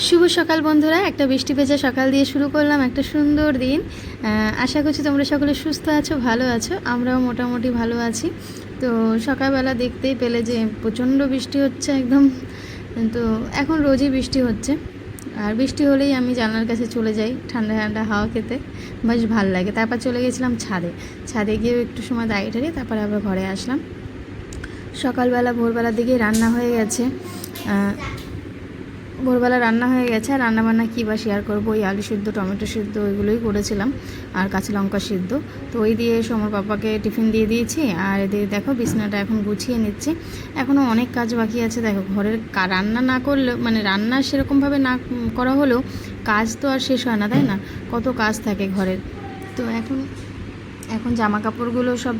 শুভ সকাল বন্ধুরা, একটা বৃষ্টি ভেজা সকাল দিয়ে শুরু করলাম একটা সুন্দর দিন। আশা করছি তোমরা সকলে সুস্থ আছো, ভালো আছো। আমরাও মোটামুটি ভালো আছি। তো সকালবেলা দেখতেই পেলে যে প্রচণ্ড বৃষ্টি হচ্ছে একদম। তো এখন রোজই বৃষ্টি হচ্ছে, আর বৃষ্টি হলেই আমি জানলার কাছে চলে যাই ঠান্ডা ঠান্ডা হাওয়া খেতে, বেশ ভালো লাগে। তারপর চলে গেছিলাম ছাদে গিয়ে একটু সময় দাঁড়িয়ে তারপর আবার ঘরে আসলাম। সকালবেলা ভোরবেলার দিকেই রান্না হয়ে গেছে। ভোরবেলা রান্না হয়ে গেছে। আর রান্নাবান্না কী বা শেয়ার করবো, ওই আলু সিদ্ধ, টমেটো সিদ্ধ ওইগুলোই করেছিলাম, আর কাঁচা লঙ্কা সিদ্ধ। তো ওই দিয়ে সমর পাপাকে টিফিন দিয়ে দিয়েছি। আর এদিকে দেখো বিছানাটা এখন গুছিয়ে নিচ্ছি। এখনও অনেক কাজ বাকি আছে। দেখো ঘরের রান্না না করলেও, মানে রান্না সেরকমভাবে না করা হলেও কাজ তো আর শেষ হয় না, তাই না? কত কাজ থাকে ঘরের। তো এখন জামা কাপড়গুলো সব,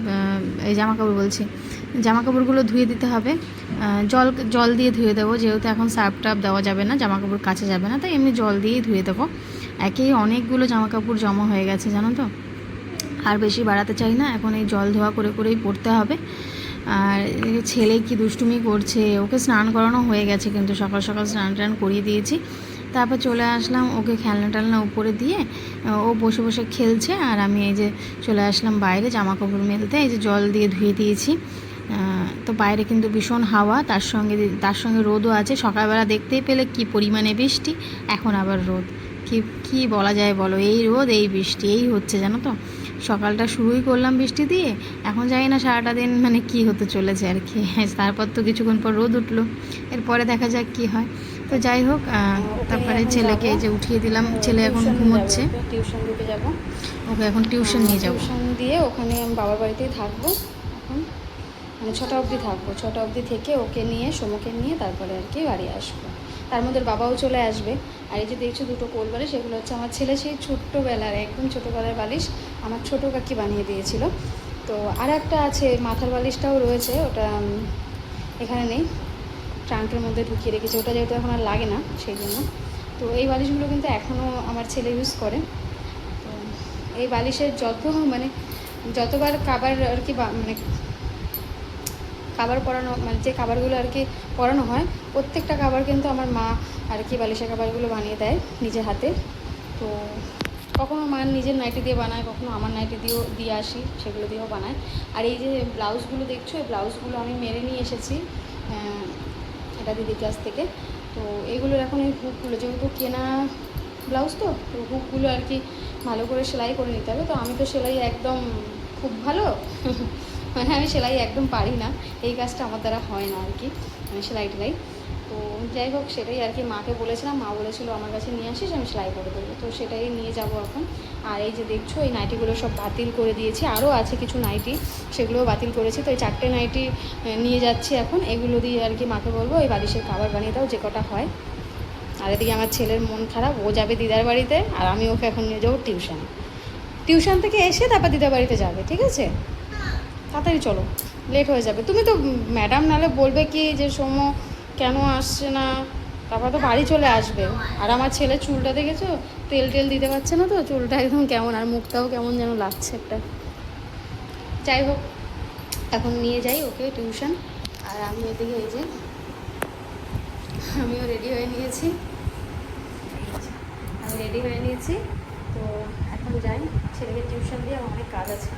এই জামা কাপড়গুলো ধুয়ে দিতে হবে। জল দিয়ে ধুয়ে দেবো, যেহেতু এখন সার্ফ টার্ফ দেওয়া যাবে না, জামা কাপড় কাচা যাবে না, তাই এমনি জল দিয়েই ধুয়ে দেবো। একেই অনেকগুলো জামা কাপড় জমা হয়ে গেছে, জানো তো। আর বেশি বাড়াতে চাই না, এখন এই জল ধোয়া করেই পড়তে হবে। আর ছেলে কি দুষ্টুমি করছে, ওকে স্নান করানো হয়ে গেছে, কিন্তু সকাল সকাল স্নান টান করিয়ে দিয়েছি। তারপর চলে আসলাম ওকে খেলনা টেলনা উপরে দিয়ে, ও বসে বসে খেলছে। আর আমি এই যে চলে আসলাম বাইরে জামা কাপড় মেলতে। এই যে জল দিয়ে ধুয়ে দিয়েছি। তো বাইরে কিন্তু ভীষণ হাওয়া, তার সঙ্গে রোদও আছে। সকালবেলা দেখতেই পেলে কি পরিমাণে বৃষ্টি, এখন আবার রোদ। কি বলা যায় বলো, এই রোদ এই বৃষ্টি এই হচ্ছে, জানো তো। সকালটা শুরুই করলাম বৃষ্টি দিয়ে, এখন জানি না সারাটা দিন মানে কি হতে চলেছে আর কি। তারপর তো কিছুক্ষণ পর রোদ উঠলো, এরপরে দেখা যাক কি হয়। তো যাই হোক, তারপরে ছেলেকে যে উঠিয়ে দিলাম, ছেলে এখন ঘুমোচ্ছে। টিউশন দিতে যাব, ওকে এখন টিউশন নিয়ে যাবো। টিউশন দিয়ে ওখানে আমি বাবার বাড়িতেই থাকবো এখন, মানে 6টা অবধি থাকবো। 6টা অবধি থেকে ওকে নিয়ে সোমকে নিয়ে তারপরে আর কি বাড়ি আসবো। তার মধ্যে বাবাও চলে আসবে। আর এই যে দেখছো দুটো কোল বালিশ, সেগুলো হচ্ছে আমার ছেলে সেই ছোট্টোবেলার, একদম ছোটোবেলার বালিশ আমার ছোটো কাকি বানিয়ে দিয়েছিল। তো আর একটা আছে মাথার বালিশটাও রয়েছে, ওটা এখানে নেই, ট্রাঙ্কের মধ্যে ঢুকিয়ে রেখেছি, ওটা যেহেতু এখন আর লাগে না সেই জন্য। তো এই বালিশগুলো কিন্তু এখনও আমার ছেলে ইউজ করে। তো এই বালিশের যতবার কাবার আর কি মানে কাবার পরানো, মানে যে কাবারগুলো আর কি পরানো হয়, প্রত্যেকটা কাবার কিন্তু আমার মা আর কি বালিশের কাবারগুলো বানিয়ে দেয় নিজের হাতে। তো কখনো মা নিজের নাইটি দিয়ে বানায়, কখনো আমার নাইটি দিয়েও দিয়ে আসি, সেগুলো দিয়েও বানায়। আর এই যে ব্লাউজগুলো দেখছো, এই ব্লাউজগুলো আমি মেরে নিয়ে এসেছি এটা দিদির কাছ থেকে। তো এইগুলোর এখন এই হুকগুলো, যেহেতু কেনা ব্লাউজ তো হুকগুলো আর কি ভালো করে সেলাই করে নিতে হবে। তো আমি তো সেলাই একদম খুব ভালো মানে আমি সেলাই একদম পারি না, এই কাজটা আমার দ্বারা হয় না আর কি, সেলাই টেলাই। তো যাই হোক, সেটাই আর কি মাকে বলেছিলাম, মা বলেছিল আমার কাছে নিয়ে আসিস, আমি সেলাই করে দেবো। তো সেটাই নিয়ে যাব এখন। আর এই যে দেখছো, এই নাইটিগুলো সব বাতিল করে দিয়েছি, আরও আছে কিছু নাইটি, সেগুলোও বাতিল করেছি। তো এই 4টে নাইটি নিয়ে যাচ্ছি এখন, এগুলো দিয়ে আর কি মাকে বলবো এই বালিশের কাবার বানিয়ে দাও, যে কটা হয়। আর এদিকে আমার ছেলের মন খারাপ, ও যাবে দিদার বাড়িতে, আর আমি ওকে এখন নিয়ে যাবো টিউশন থেকে এসে তারপর দিদার বাড়িতে যাবে, ঠিক আছে? তাড়াতাড়ি চলো, লেট হয়ে যাবে। তুমি তো ম্যাডাম নাহলে বলবে কি যে সোম কেন আসছে না, তারপর তো বাড়ি চলে আসবে। আর আমার ছেলে চুলটা দেখেছো, তেল দিতে পারছে না, তো চুলটা একদম কেমন, আর মুখটাও কেমন যেন লাগছে একটা। যাই হোক, এখন নিয়ে যাই ওকে টিউশন। আর আমি এদিকে এই যে আমিও রেডি হয়ে নিয়েছি, তো এখন যাই ছেলেকে টিউশন দিয়ে। আমার অনেক কাজ আছে,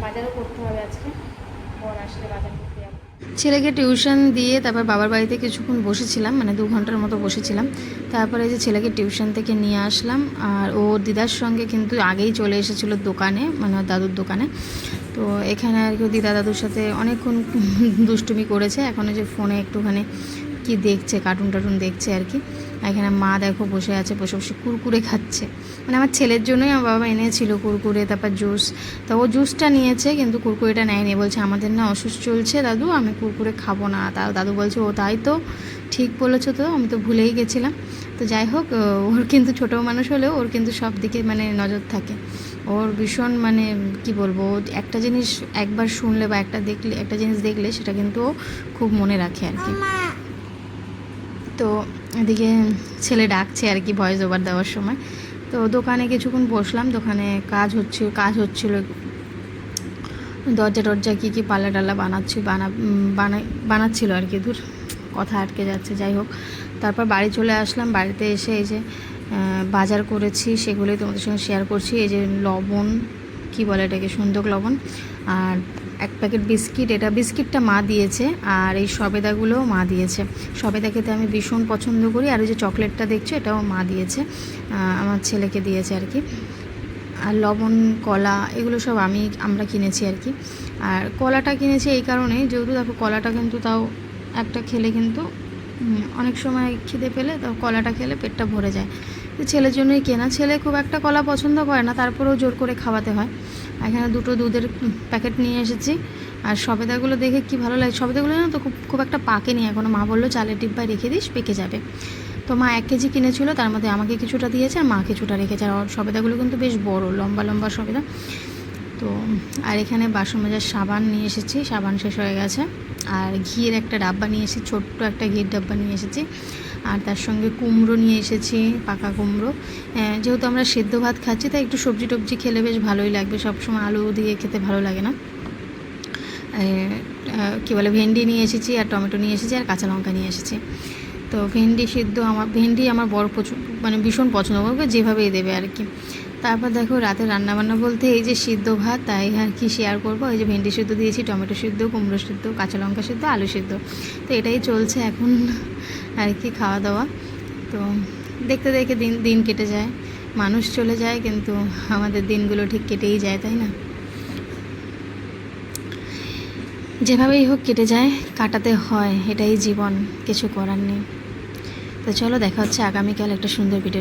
বাজারও করতে হবে আজকে, বর আসলে বাজার করতে যাবো। ছেলেকে টিউশন দিয়ে তারপর বাবার বাড়িতে কিছুক্ষণ বসেছিলাম, মানে 2 ঘন্টার মতো বসেছিলাম। তারপরে যে ছেলেকে টিউশন থেকে নিয়ে আসলাম, আর ও দিদার সঙ্গে কিন্তু আগেই চলে এসেছিলো দোকানে, মানে দাদুর দোকানে। তো এখানে আর কি দিদা দাদুর সাথে অনেকক্ষণ দুষ্টুমি করেছে। এখন যে ফোনে একটুখানি কি দেখছে, কার্টুন টার্টুন দেখছে আর কি। এখানে মা দেখো বসে আছে, বসে বসে কুরকুরে খাচ্ছে, মানে আমার ছেলের জন্যই আমার বাবা এনেছিল কুরকুরে, তারপর জুস। তো ও জুসটা নিয়েছে কিন্তু কুরকুরেটা নেয়নি, বলছে আমাদের না অসুস্থ চলছে দাদু, আমি কুরকুরে খাবো না। দাদু বলছে ও তাই তো, ঠিক বলেছো তো, আমি তো ভুলেই গেছিলাম। তো যাই হোক, ওর কিন্তু ছোটো মানুষ হলেও ওর কিন্তু সব দিকে মানে নজর থাকে। ওর ভীষণ মানে কি বলবো, একটা জিনিস একবার শুনলে বা একটা জিনিস দেখলে সেটা কিন্তু ও খুব মনে রাখে আর কি। তো এদিকে ছেলে ডাকছে আর কি ভয়েস ওভার দেওয়ার সময়। তো দোকানে কিছুক্ষণ বসলাম, দোকানে কাজ হচ্ছিল, দরজা কী পাল্লা টাল্লা বানাচ্ছিল আর কি। কথা আটকে যাচ্ছে। যাই হোক, তারপর বাড়ি চলে আসলাম। বাড়িতে এসে এই যে বাজার করেছি সেগুলোই তোমাদের সঙ্গে শেয়ার করছি। এই যে লবণ, কি বলে এটাকে, সন্দক লবণ, আর এক প্যাকেট বিস্কিট। এটা বিস্কিটটা মা দিয়েছে, আর এই সবেদাগুলোও মা দিয়েছে। সবেদা খেতে আমি ভীষণ পছন্দ করি। আর ওই যে চকলেটটা দেখছো এটাও মা দিয়েছে, আমার ছেলেকে দিয়েছে আর কি। আর লবণ, কলা, এগুলো সব আমরা কিনেছি আর কি। আর কলাটা কিনেছি এই কারণে, যেহেতু দেখো কলাটা কিন্তু তাও একটা খেলে কিন্তু অনেক সময় খিদে পেলে তো কলাটা খেলে পেটটা ভরে যায়। তো ছেলের জন্যই কেনা। ছেলে খুব একটা কলা পছন্দ করে না, তারপরেও জোর করে খাওয়াতে হয়। এখানে 2টো দুধের প্যাকেট নিয়ে এসেছি। আর সবেদাগুলো দেখে কি ভালো লাগে, সবেদাগুলো না তো খুব একটা পাকেনি এখনও। মা বললো চালের ডিব্বায় রেখে দিস, পেকে যাবে। তো মা 1 কেজি কিনেছিল, তার মধ্যে আমাকে কিছুটা দিয়েছে আর মা কিছুটা রেখেছে। আর সবেদাগুলো কিন্তু বেশ বড়, লম্বা লম্বা সবেদা। তো আর এখানে বাসন মাজার সাবান নিয়ে এসেছি, সাবান শেষ হয়ে গেছে। আর ঘিয়ের একটা ডাব্বা নিয়ে এসেছি, ছোট্ট একটা ঘিয়ের ডাব্বা নিয়ে এসেছি। আর তার সঙ্গে কুমড়ো নিয়ে এসেছি, পাকা কুমড়ো। যেহেতু আমরা সেদ্ধ ভাত খাচ্ছি তাই একটু সবজি টবজি খেলে বেশ ভালোই লাগবে, সবসময় আলু দিয়ে খেতে ভালো লাগে না। কী বলে, ভেন্ডি নিয়ে এসেছি, আর টমেটো নিয়ে এসেছি, আর কাঁচা লঙ্কা নিয়ে এসেছি। তো ভেন্ডি আমার বড় মানে ভীষণ পছন্দ করবে, যেভাবেই দেবে আর কি। তারপর দেখো রাতে রান্নাবান্না বলতে এই যে সিদ্ধ ভাত, তাই আর কি শেয়ার করবো। এই যে ভেন্ডি সিদ্ধ দিয়েছি, টমেটো সিদ্ধ, কুমড়ো সিদ্ধ, কাঁচা লঙ্কা সিদ্ধ, আলু সিদ্ধ। তো এটাই চলছে এখন আর কি, খাওয়া দাওয়া। তো দেখতে দেখে দিন কেটে যায়। মানুষ চলে যায় কিন্তু আমাদের দিনগুলো ঠিক কেটেই যায়, তাই না? যেভাবেই হোক কেটে যায়, কাটাতে হয়, এটাই জীবন, কিছু করার নেই। তো চলো, দেখা হচ্ছে আগামীকাল একটা সুন্দর ভিডিও।